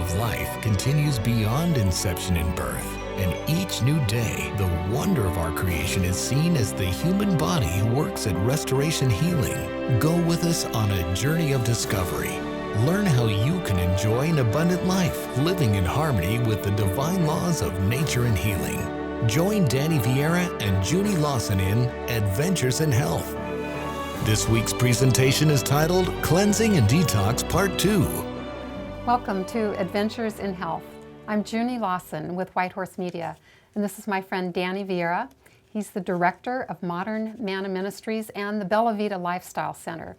of life continues beyond inception and birth. And each new day, the wonder of our creation is seen as the human body works at restoration healing. Go with us on a journey of discovery. Learn how you can enjoy an abundant life, living in harmony with the divine laws of nature and healing. Join Danny Vierra and Junie Lawson in Adventures in Health. This week's presentation is titled Cleansing and Detox Part 2. Welcome to Adventures in Health. I'm Junie Lawson with White Horse Media, and this is my friend Danny Vierra. He's the director of Modern Manna Ministries and the Bella Vita Lifestyle Center.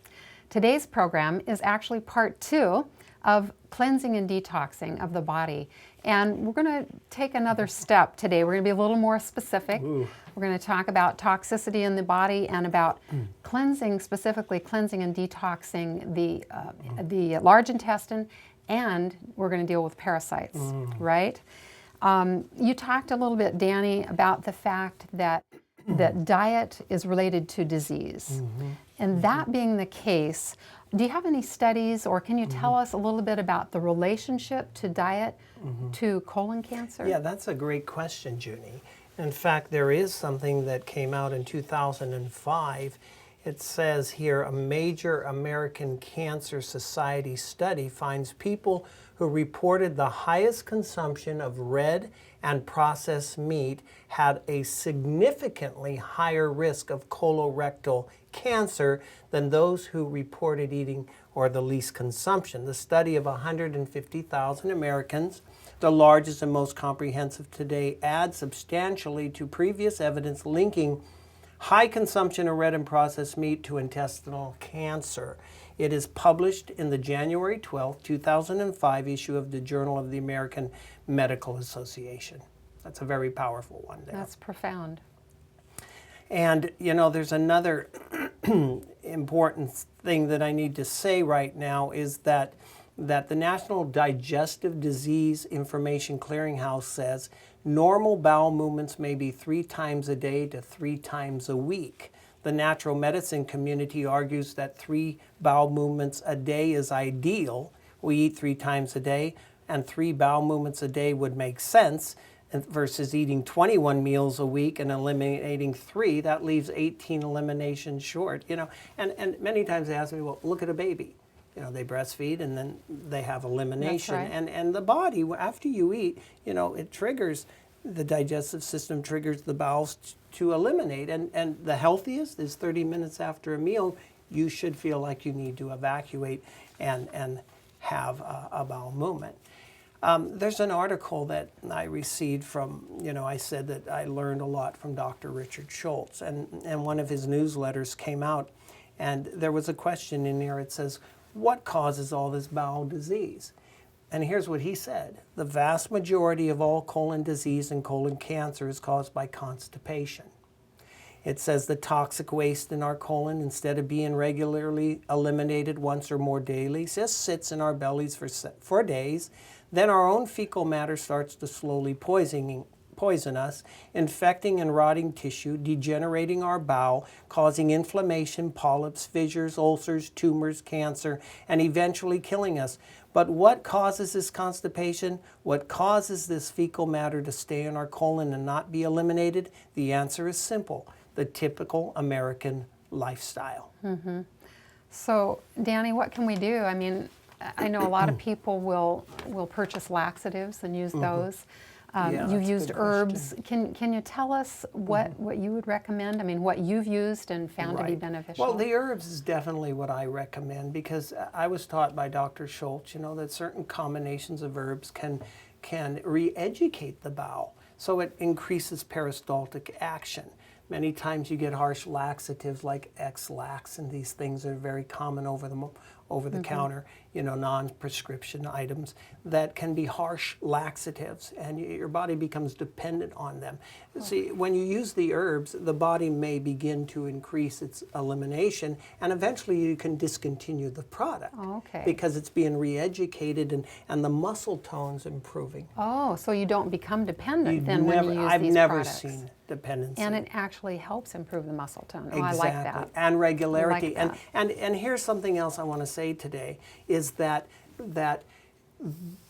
Today's program is actually part 2 of cleansing and detoxing of the body. And we're going to take another step today. We're going to be a little more specific. Ooh. We're going to talk about toxicity in the body and about cleansing, specifically cleansing and detoxing the large intestine, and we're going to deal with parasites, right? You talked a little bit, Danny, about the fact that diet is related to disease. And that being the case, do you have any studies, or can you tell us a little bit about the relationship to diet to colon cancer? Yeah, that's a great question, Junie. In fact, there is something that came out in 2005. It says here, a major American Cancer Society study finds people who reported the highest consumption of red and processed meat had a significantly higher risk of colorectal cancer than those who reported eating or the least consumption. The study of 150,000 Americans, the largest and most comprehensive today, adds substantially to previous evidence linking high consumption of red and processed meat to intestinal cancer. It is published in the January 12, 2005 issue of the Journal of the American Medical Association. That's a very powerful one there. That's profound. And, you know, there's another important thing that I need to say right now is that the National Digestive Disease Information Clearinghouse says normal bowel movements may be 3 times a day to 3 times a week. The natural medicine community argues that 3 bowel movements a day is ideal. We eat 3 times a day, and 3 bowel movements a day would make sense versus eating 21 meals a week and eliminating 3. That leaves 18 eliminations short. You know, and many times they ask me, well, look at a baby. You know, they breastfeed and then they have elimination. That's right. And the body, after you eat, you know, it triggers, the digestive system triggers the bowels to eliminate. And the healthiest is 30 minutes after a meal, you should feel like you need to evacuate and have a bowel movement. There's an article that I received from, you know, I said that I learned a lot from Dr. Richard Schultz, and one of his newsletters came out, and there was a question in there. It says, what causes all this bowel disease? And here's what he said. The vast majority of all colon disease and colon cancer is caused by constipation. It says the toxic waste in our colon, instead of being regularly eliminated once or more daily, just sits in our bellies for days. Then our own fecal matter starts to slowly poison us, infecting and rotting tissue, degenerating our bowel, causing inflammation, polyps, fissures, ulcers, tumors, cancer, and eventually killing us. But what causes this constipation? What causes this fecal matter to stay in our colon and not be eliminated? The answer is simple: the typical American lifestyle. So, Danny, what can we do? I mean, I know a lot of people will purchase laxatives and use those. You've used herbs. Can you tell us what you would recommend? I mean, what you've used and found to be beneficial? Well, the herbs is definitely what I recommend, because I was taught by Dr. Schultz, you know, that certain combinations of herbs can re-educate the bowel, so it increases peristaltic action. Many times you get harsh laxatives like X-Lax, and these things are very common over the counter, you know, non-prescription items that can be harsh laxatives, and your body becomes dependent on them. See, when you use the herbs, the body may begin to increase its elimination, and eventually you can discontinue the product because it's being re-educated and the muscle tone's improving. Oh, so you don't become dependent when you use these products. I've never seen dependency. And it actually helps improve the muscle tone. Oh, exactly. I like that. And regularity. I like that. And here's something else I want to say today is that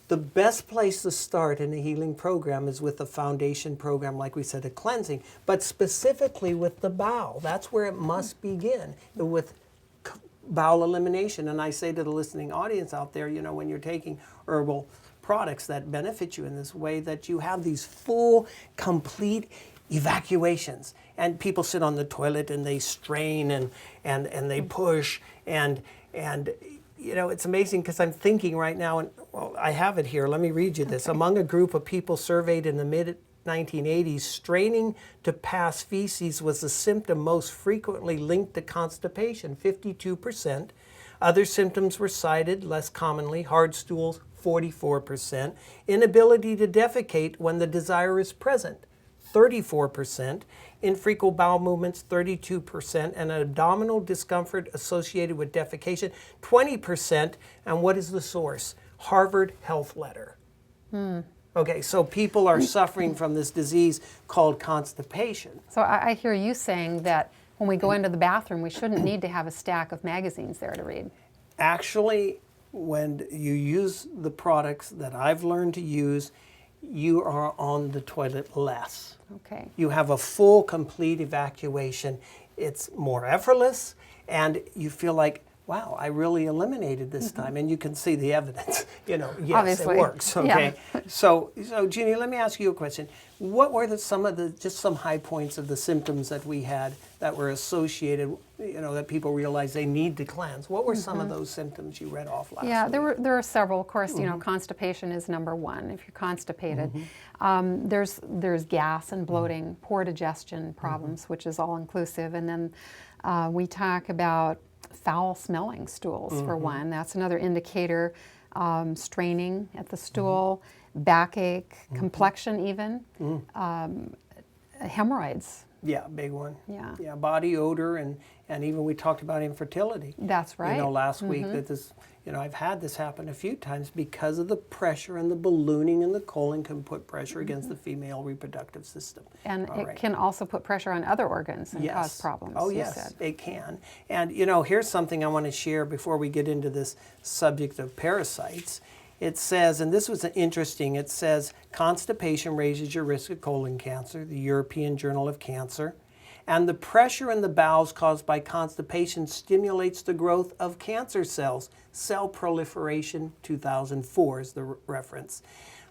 the The best place to start in a healing program is with a foundation program, like we said, a cleansing, but specifically with the bowel. That's where it must begin, with bowel elimination. And I say to the listening audience out there, when you're taking herbal products that benefit you in this way, that you have these full, complete evacuations. And people sit on the toilet and they strain and they push and it's amazing because I'm thinking right now, and I have it here. Let me read you this. Okay. Among a group of people surveyed in the mid-1980s, straining to pass feces was the symptom most frequently linked to constipation, 52%. Other symptoms were cited less commonly, hard stools, 44%. Inability to defecate when the desire is present, 34%. Infrequent bowel movements, 32%, and abdominal discomfort associated with defecation, 20%. And what is the source? Harvard Health Letter. Okay, so people are suffering from this disease called constipation. So I hear you saying that when we go into the bathroom, we shouldn't need to have a stack of magazines there to read. Actually, when you use the products that I've learned to use, you are on the toilet less. Okay. You have a full, complete evacuation. It's more effortless, and you feel like, wow, I really eliminated this time. And you can see the evidence. Yes, obviously. It works. Okay. Yeah. So, Jeannie, let me ask you a question. What were some high points of the symptoms that we had that were associated, that people realized they need to cleanse? What were some of those symptoms you read off last week? There are several. Of course, constipation is number one. If you're constipated, there's gas and bloating, poor digestion problems, which is all inclusive, and then we talk about foul-smelling stools for one. That's another indicator. Straining at the stool, backache, complexion even, hemorrhoids. Yeah, big one. Yeah. Yeah, body odor, and even we talked about infertility. That's right. Last week that this, I've had this happen a few times because of the pressure and the ballooning in the colon can put pressure against the female reproductive system. And it can also put pressure on other organs and cause problems. Oh, yes, it can. And, here's something I want to share before we get into this subject of parasites. It says, and this was interesting, it says, constipation raises your risk of colon cancer, the European Journal of Cancer. And the pressure in the bowels caused by constipation stimulates the growth of cancer cells. Cell proliferation, 2004 is the reference.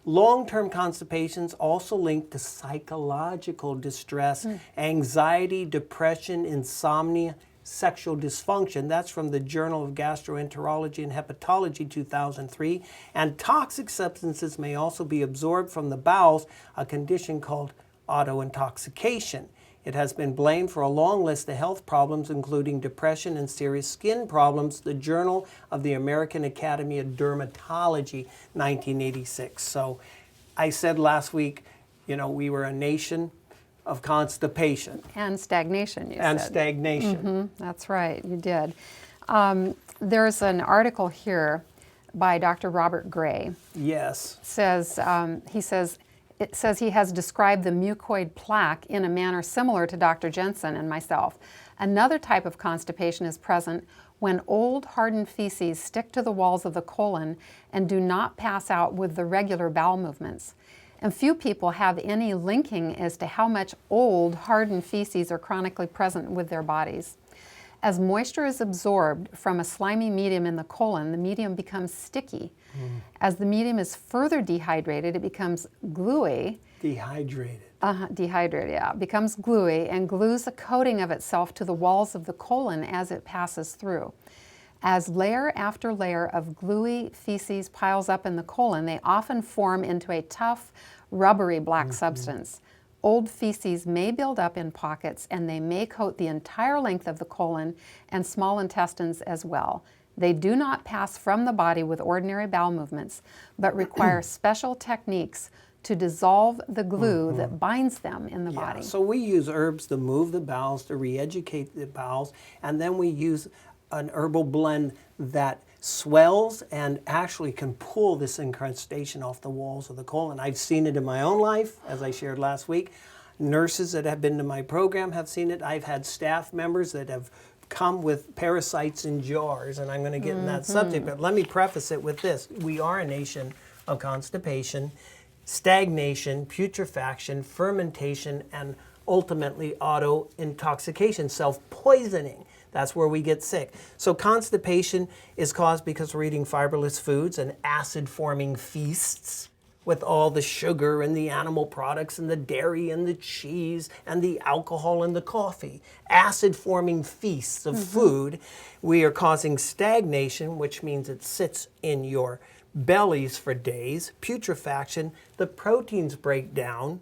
Long-term constipations also linked to psychological distress, anxiety, depression, insomnia, sexual dysfunction. That's from the Journal of Gastroenterology and Hepatology, 2003. And toxic substances may also be absorbed from the bowels, a condition called autointoxication. It has been blamed for a long list of health problems, including depression and serious skin problems, the Journal of the American Academy of Dermatology, 1986. So I said last week, we were a nation of constipation. And stagnation, you said. And stagnation. That's right, you did. There's an article here by Dr. Robert Gray. Yes. It says he has described the mucoid plaque in a manner similar to Dr. Jensen and myself. Another type of constipation is present when old hardened feces stick to the walls of the colon and do not pass out with the regular bowel movements. And few people have any linking as to how much old hardened feces are chronically present with their bodies. As moisture is absorbed from a slimy medium in the colon, the medium becomes sticky. As the medium is further dehydrated, it becomes gluey. Dehydrated. Dehydrated, yeah. Becomes gluey and glues a coating of itself to the walls of the colon as it passes through. As layer after layer of gluey feces piles up in the colon, they often form into a tough, rubbery black substance. Old feces may build up in pockets, and they may coat the entire length of the colon and small intestines as well. They do not pass from the body with ordinary bowel movements, but require special techniques to dissolve the glue that binds them in the body. So we use herbs to move the bowels, to re-educate the bowels, and then we use an herbal blend that swells and actually can pull this incrustation off the walls of the colon. I've seen it in my own life, as I shared last week. Nurses that have been to my program have seen it. I've had staff members that have come with parasites in jars, and I'm going to get in that subject, but let me preface it with this. We are a nation of constipation, stagnation, putrefaction, fermentation, and ultimately auto-intoxication, self-poisoning. That's where we get sick. So constipation is caused because we're eating fiberless foods and acid-forming feasts with all the sugar and the animal products and the dairy and the cheese and the alcohol and the coffee. Acid-forming feasts of food. We are causing stagnation, which means it sits in your bellies for days. Putrefaction, the proteins break down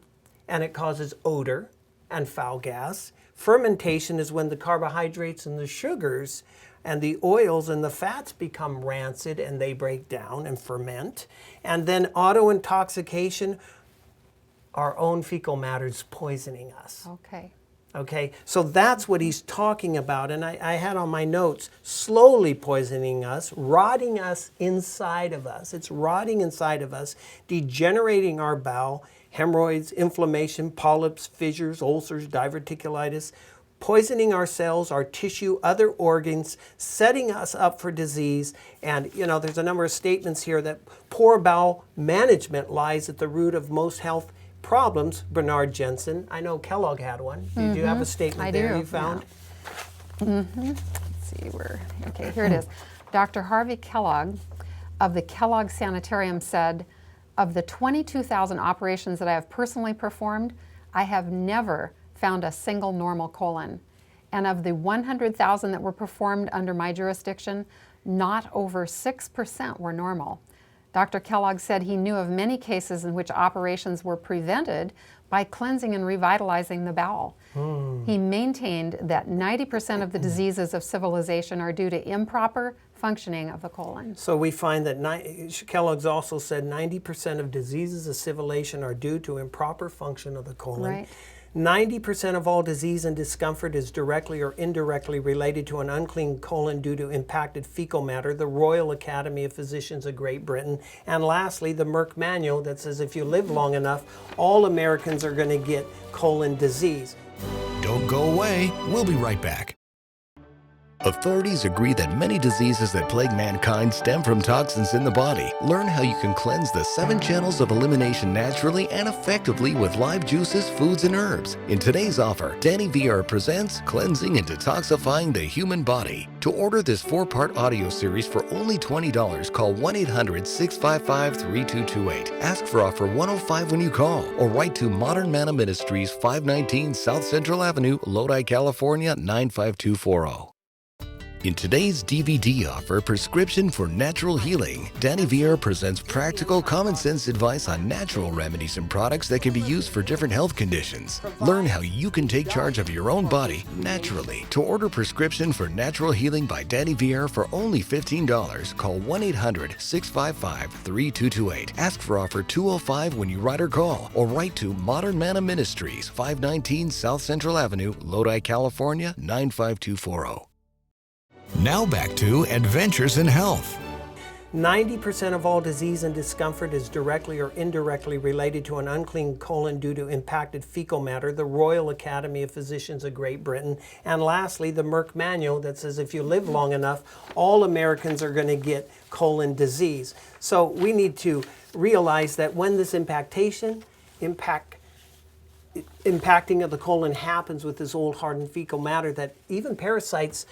and it causes odor and foul gas. Fermentation is when the carbohydrates and the sugars and the oils and the fats become rancid and they break down and ferment. And then auto-intoxication, our own fecal matter's poisoning us. Okay. Okay, so that's what he's talking about. And I had on my notes, slowly poisoning us, rotting us inside of us. It's rotting inside of us, degenerating our bowel, hemorrhoids, inflammation, polyps, fissures, ulcers, diverticulitis, poisoning our cells, our tissue, other organs, setting us up for disease. And, you know, there's a number of statements here that poor bowel management lies at the root of most health problems. Bernard Jensen, I know Kellogg had one. Did you have a statement there you found? Yeah. Let's see where, okay, here it is. Dr. Harvey Kellogg of the Kellogg Sanitarium said, of the 22,000 operations that I have personally performed, I have never found a single normal colon. And of the 100,000 that were performed under my jurisdiction, not over 6% were normal. Dr. Kellogg said he knew of many cases in which operations were prevented by cleansing and revitalizing the bowel. He maintained that 90% of the diseases of civilization are due to improper functioning of the colon. So we find that Kellogg's also said 90% of diseases of civilization are due to improper function of the colon. Right. 90% of all disease and discomfort is directly or indirectly related to an unclean colon due to impacted fecal matter, the Royal Academy of Physicians of Great Britain. And lastly, the Merck Manual that says if you live long enough, all Americans are going to get colon disease. Don't go away. We'll be right back. Authorities agree that many diseases that plague mankind stem from toxins in the body. Learn how you can cleanse the 7 channels of elimination naturally and effectively with live juices, foods, and herbs. In today's offer, Danny Vierra presents Cleansing and Detoxifying the Human Body. To order this 4-part audio series for only $20, call 1-800-655-3228. Ask for offer 105 when you call, or write to Modern Manna Ministries, 519 South Central Avenue, Lodi, California, 95240. In today's DVD offer, Prescription for Natural Healing, Danny Vierra presents practical, common-sense advice on natural remedies and products that can be used for different health conditions. Learn how you can take charge of your own body naturally. To order Prescription for Natural Healing by Danny Vierra for only $15, call 1-800-655-3228. Ask for offer 205 when you write or call, or write to Modern Manna Ministries, 519 South Central Avenue, Lodi, California, 95240. Now back to Adventures in Health. 90% of all disease and discomfort is directly or indirectly related to an unclean colon due to impacted fecal matter, the Royal Academy of Physicians of Great Britain. And lastly, the Merck Manual that says if you live long enough, all Americans are going to get colon disease. So we need to realize that when this impacting of the colon happens with this old hardened fecal matter, that even parasites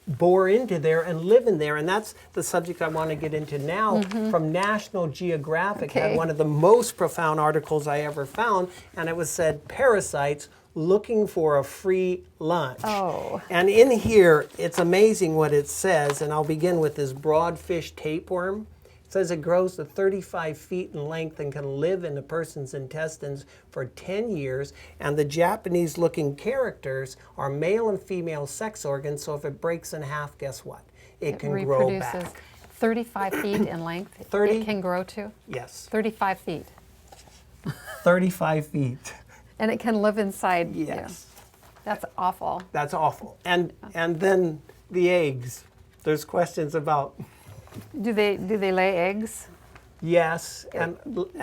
bore into there and live in there. And that's the subject I want to get into now. From National Geographic. Had one of the most profound articles I ever found, and it was said, parasites looking for a free lunch. Oh. And in here, it's amazing what it says, and I'll begin with this broadfish tapeworm. It says it grows to 35 feet in length and can live in a person's intestines for 10 years. And the Japanese-looking characters are male and female sex organs, so if it breaks in half, guess what? It can grow back. 35 feet in length. 30? It can grow to? Yes. 35 feet. 35 feet. And it can live inside. Yes. Yeah. That's awful. That's awful. And then the eggs. There's questions about... Do they lay eggs? Yes, and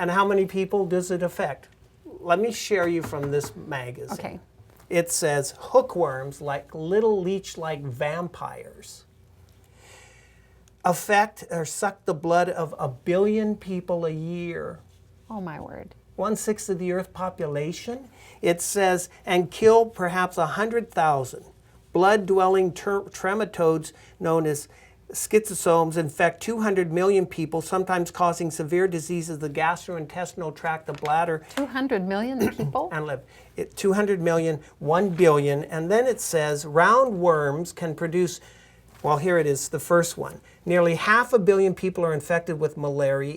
how many people does it affect? Let me share you from this magazine. Okay. It says hookworms, like little leech-like vampires, affect or suck the blood of 1 billion people a year. Oh my word. 1/6 of the Earth population. It says, and kill perhaps 100,000. Blood-dwelling trematodes known as schistosomes infect 200 million people, sometimes causing severe diseases of the gastrointestinal tract, the bladder. 200 million people? And live. 200 million, 1 billion. And then it says roundworms can produce, well, here it is, the first one. Nearly 500 million people are infected with malaria.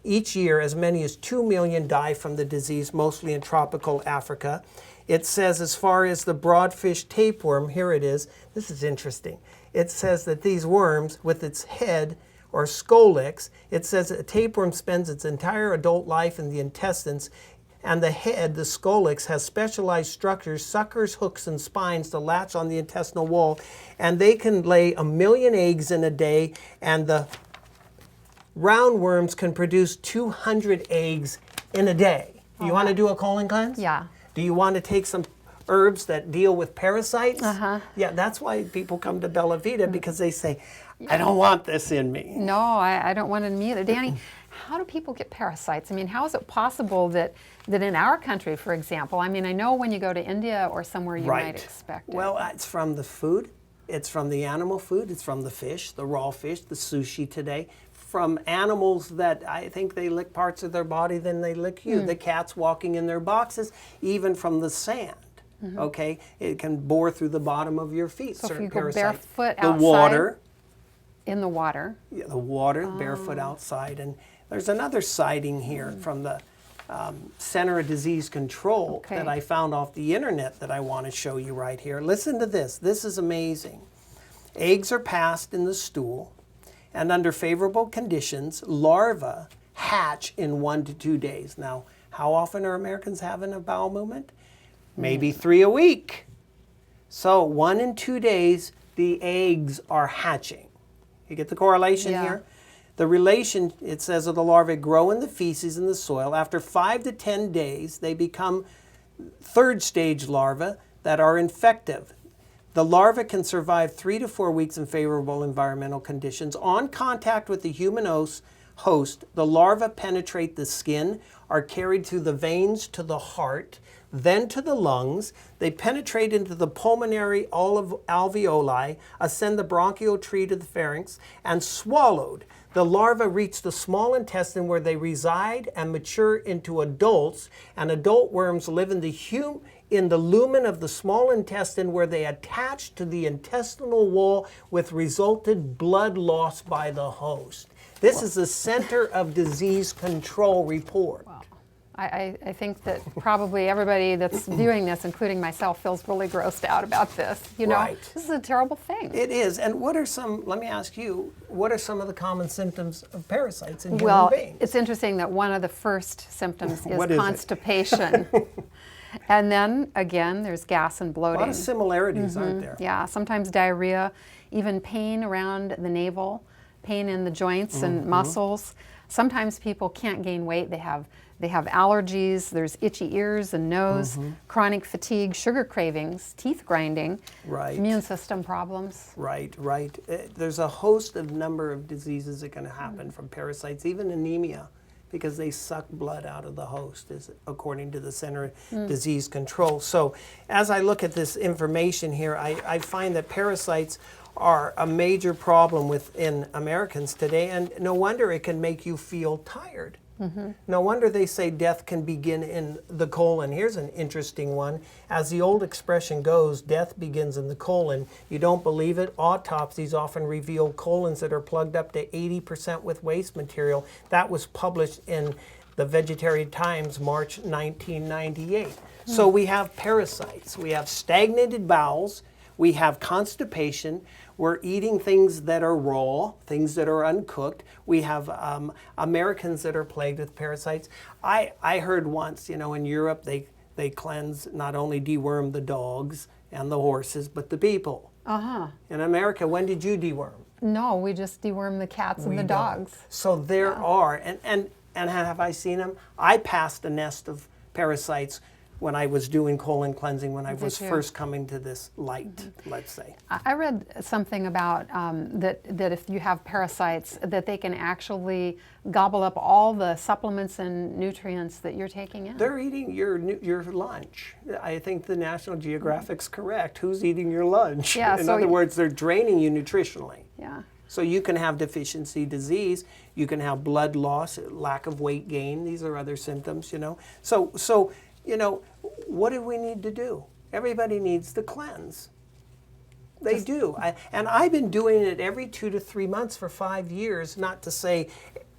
Each year, as many as 2 million die from the disease, mostly in tropical Africa. It says as far as the broadfish tapeworm, here it is. This is interesting. It says that these worms, with its head or scolex, it says that a tapeworm spends its entire adult life in the intestines, and the head, the scolex, has specialized structures, suckers, hooks, and spines to latch on the intestinal wall, and they can lay 1 million eggs in a day, and the roundworms can produce 200 eggs in a day. Do you want to do a colon cleanse? Yeah. Do you want to take some herbs that deal with parasites? Uh-huh. Yeah, that's why people come to Bella Vita, because they say, I don't want this in me. No, I don't want it in me either. Danny, how do people get parasites? I mean, how is it possible that in our country, for example, I mean, I know when you go to India or somewhere you might expect it. Well, it's from the food. It's from the animal food. It's from the fish, the raw fish, the sushi today. From animals that I think they lick parts of their body than they lick you. The cats walking in their boxes, even from the sand. Okay, it can bore through the bottom of your feet. So if certain you go parasites. barefoot the outside, water, in the water. yeah, the water, barefoot outside, and there's another sighting here from the Center of Disease Control that I found off the internet that I want to show you right here. Listen to this. This is amazing. Eggs are passed in the stool, and under favorable conditions, larvae hatch in 1 to 2 days. Now, how often are Americans having a bowel movement? Maybe 3 a week. So 1 in 2 days, the eggs are hatching. You get the correlation here? The relation, it says, of the larvae grow in the feces in the soil. After 5 to 10 days, they become third stage larvae that are infective. The larva can survive 3 to 4 weeks in favorable environmental conditions. On contact with the human host, the larvae penetrate the skin, are carried through the veins to the heart, then to the lungs. They penetrate into the pulmonary alveoli, ascend the bronchial tree to the pharynx, and swallowed. The larvae reach the small intestine where they reside and mature into adults, and adult worms live in the lumen of the small intestine where they attach to the intestinal wall with resulted blood loss by the host. This is the Center of Disease Control report. Wow. I think that probably everybody that's viewing this, including myself, feels really grossed out about this. You know, this is a terrible thing. It is. And what are let me ask you, what are some of the common symptoms of parasites in human beings? Well, it's interesting that one of the first symptoms is constipation. And then, again, there's gas and bloating. A lot of similarities, aren't there? Yeah, sometimes diarrhea, even pain around the navel, pain in the joints and muscles. Sometimes people can't gain weight. They have allergies, there's itchy ears and nose, chronic fatigue, sugar cravings, teeth grinding, immune system problems. Right. There's a host of number of diseases that can happen from parasites, even anemia, because they suck blood out of the host, according to the Center of Disease Control. So as I look at this information here, I find that parasites are a major problem within Americans today, and no wonder it can make you feel tired. No wonder they say death can begin in the colon. Here's an interesting one. As the old expression goes, death begins in the colon. You don't believe it? Autopsies often reveal colons that are plugged up to 80% with waste material. That was published in the Vegetarian Times, March 1998. So we have parasites. We have stagnated bowels. We have constipation. We're eating things that are raw, things that are uncooked. We have Americans that are plagued with parasites. I heard once, in Europe, they cleanse, not only deworm the dogs and the horses, but the people. In America, when did you deworm? No, we just deworm the cats and the dogs. So there are, and have I seen them? I passed a nest of parasites when I was doing colon cleansing, when I was you? first coming to this light, let's say. I read something about that if you have parasites, that they can actually gobble up all the supplements and nutrients that you're taking in. They're eating your lunch. I think the National Geographic's correct. Who's eating your lunch? Yeah, In so other words, they're draining you nutritionally. Yeah. So you can have deficiency disease, you can have blood loss, lack of weight gain. These are other symptoms, you know. So you know, what do we need to do? Everybody needs to cleanse. They do. And I've been doing it every 2 to 3 months for 5 years, not to say,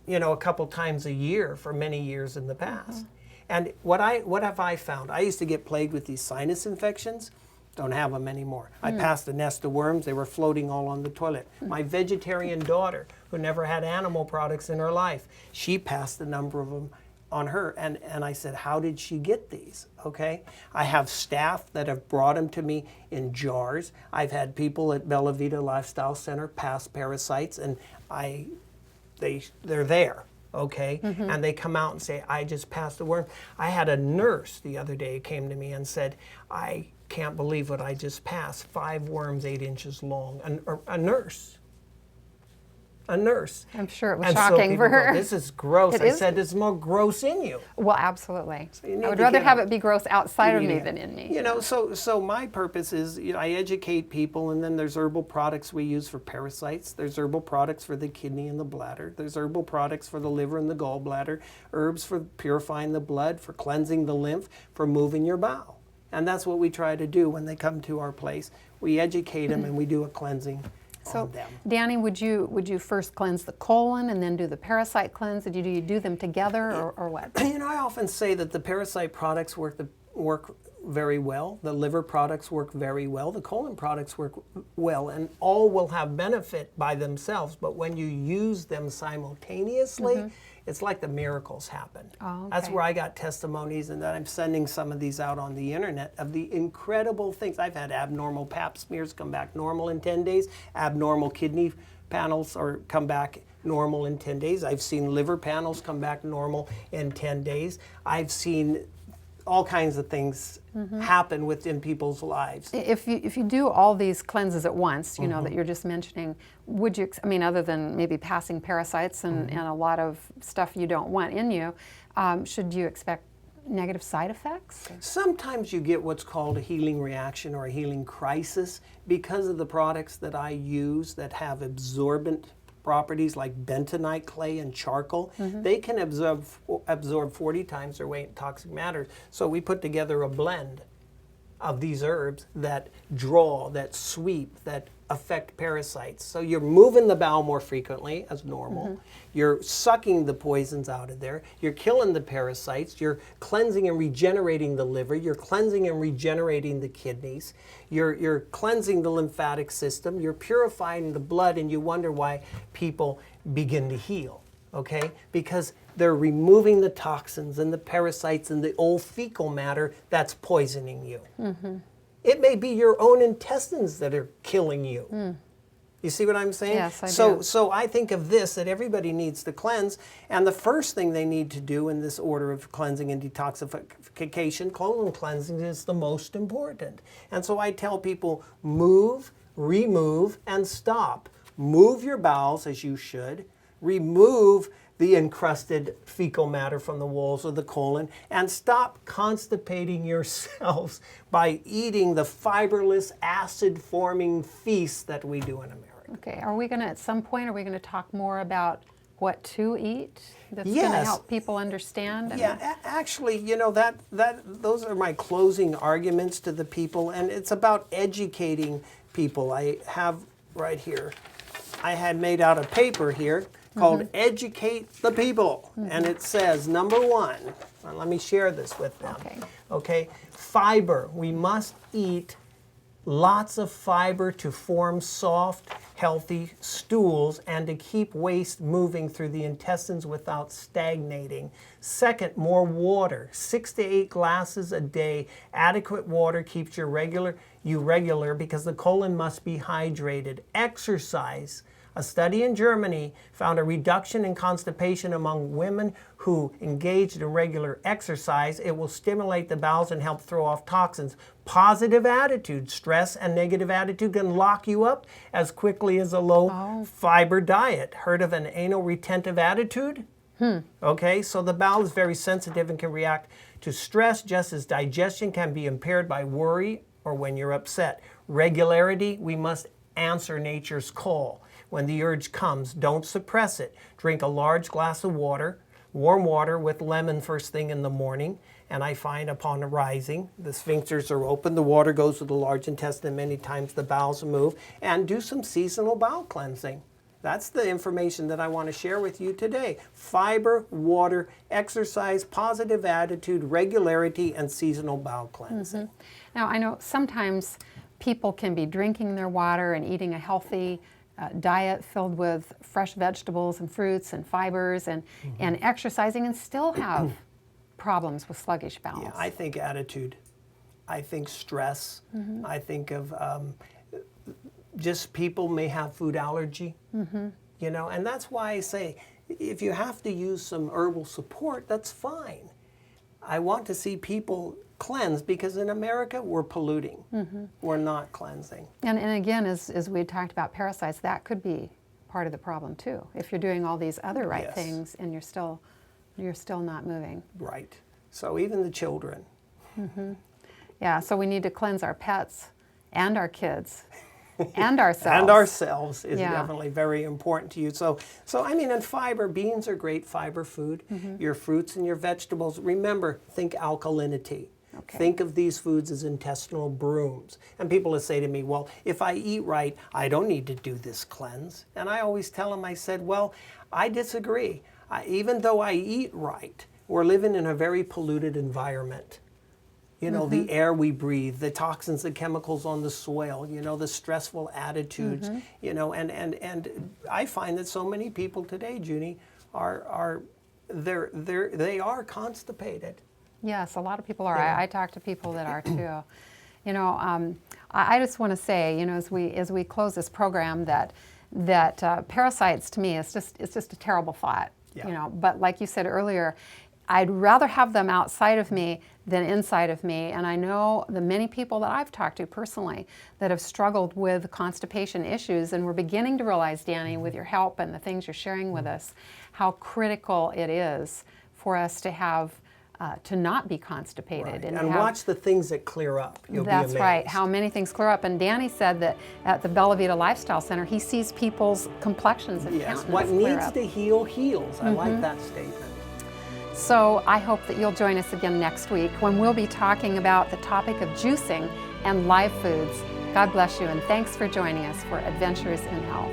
you know, a couple times a year for many years in the past. And what have I found? I used to get plagued with these sinus infections. Don't have them anymore. I passed a nest of worms. They were floating all on the toilet. My vegetarian daughter, who never had animal products in her life, she passed a number of them on her. And I said, how did she get these? Okay. I have staff that have brought them to me in jars. I've had people at Bella Vita Lifestyle Center pass parasites, and they're there. Okay, and they come out and say, I just passed the worm. I had a nurse the other day came to me and said, I can't believe what I just passed. 5 worms 8 inches long. A nurse. I'm sure it was And so shocking people for her. go, this is gross. It I is? said, there's more gross in you. Well, absolutely. So you need I would to rather get have out. it be gross outside of You me need than it. in me. You know, so my purpose is, you know, I educate people, and then there's herbal products we use for parasites. There's herbal products for the kidney and the bladder. There's herbal products for the liver and the gallbladder. Herbs for purifying the blood, for cleansing the lymph, for moving your bowel. And that's what we try to do when they come to our place. We educate them and we do a cleansing on them. Danny, would you first cleanse the colon and then do the parasite cleanse? Do you do them together or what? You know, I often say that the parasite products work very well. The liver products work very well. The colon products work well, and all will have benefit by themselves. But when you use them simultaneously, it's like the miracles happen. Oh, okay. That's where I got testimonies, and that I'm sending some of these out on the internet of the incredible things. I've had abnormal pap smears come back normal in 10 days, abnormal kidney panels or come back normal in 10 days. I've seen liver panels come back normal in 10 days. I've seen all kinds of things happen within people's lives. If you do all these cleanses at once, you know, that you're just mentioning, would you, I mean, other than maybe passing parasites and a lot of stuff you don't want in you, should you expect negative side effects? Sometimes you get what's called a healing reaction or a healing crisis because of the products that I use that have absorbent properties like bentonite clay and charcoal. They can absorb 40 times their weight in toxic matter. So we put together a blend of these herbs that draw, that sweep, that affect parasites. So you're moving the bowel more frequently as normal. You're sucking the poisons out of there. You're killing the parasites. You're cleansing and regenerating the liver. You're cleansing and regenerating the kidneys. You're cleansing the lymphatic system. You're purifying the blood, and you wonder why people begin to heal. Okay? Because they're removing the toxins and the parasites and the old fecal matter that's poisoning you. It may be your own intestines that are killing you. You see what I'm saying? Yes, I do. So I think of this, that everybody needs to cleanse, and the first thing they need to do in this order of cleansing and detoxification, colon cleansing is the most important. And so I tell people, move, remove, and stop. Move your bowels as you should. Remove the encrusted fecal matter from the walls of the colon, and stop constipating yourselves by eating the fiberless, acid-forming feasts that we do in America. Okay, are we going to, at some point, are we going to talk more about what to eat? That's going to Yes. help people understand? Yeah, actually, you know, those are my closing arguments to the people, and it's about educating people. I have right here, I had made out a paper here called Educate the People. And it says, number 1, and let me share this with them. Okay, fiber. We must eat lots of fiber to form soft, healthy stools and to keep waste moving through the intestines without stagnating. Second, more water. 6 to 8 glasses a day. Adequate water keeps you regular because the colon must be hydrated. Exercise. A study in Germany found a reduction in constipation among women who engaged in regular exercise. It will stimulate the bowels and help throw off toxins. Positive attitude, stress and negative attitude can lock you up as quickly as a low fiber diet. Heard of an anal retentive attitude? Okay, so the bowel is very sensitive and can react to stress just as digestion can be impaired by worry or when you're upset. Regularity, we must answer nature's call. When the urge comes, don't suppress it. Drink a large glass of water, warm water with lemon first thing in the morning. And I find upon arising, the sphincters are open, the water goes to the large intestine, many times the bowels move, and do some seasonal bowel cleansing. That's the information that I want to share with you today. Fiber, water, exercise, positive attitude, regularity, and seasonal bowel cleansing. Now, I know sometimes people can be drinking their water and eating a healthy diet filled with fresh vegetables and fruits and fibers and exercising and still have problems with sluggish bowels. Yeah, I think attitude. I think stress. I think of just people may have food allergy, you know, and that's why I say if you have to use some herbal support, that's fine. I want to see people cleanse because in America we're polluting. We're not cleansing. And again, as we talked about parasites, that could be part of the problem too. If you're doing all these other right things and you're still not moving. Right. So even the children. Yeah, so we need to cleanse our pets and our kids and ourselves. And ourselves is definitely very important to you. So I mean, and fiber, beans are great fiber food. Your fruits and your vegetables. Remember, think alkalinity. Okay. Think of these foods as intestinal brooms. And people will say to me, well, if I eat right, I don't need to do this cleanse. And I always tell them, I said, well, I disagree. Even though I eat right, we're living in a very polluted environment. You know, the air we breathe, the toxins, the chemicals on the soil, you know, the stressful attitudes, you know, and I find that so many people today, Junie, they are constipated. Yes, a lot of people are. I talk to people that are too. You know, I just want to say, you know, as we close this program, that parasites to me it's just a terrible thought. You know, but like you said earlier, I'd rather have them outside of me than inside of me. And I know the many people that I've talked to personally that have struggled with constipation issues, and we're beginning to realize, Danny, with your help and the things you're sharing with us, how critical it is for us to have to not be constipated. Right. And watch the things that clear up. You'll be amazed. That's right, how many things clear up. And Danny said that at the Bella Vita Lifestyle Center, he sees people's complexions and countenance what clear needs up. to heal, heals. I like that statement. So I hope that you'll join us again next week when we'll be talking about the topic of juicing and live foods. God bless you, and thanks for joining us for Adventures in Health.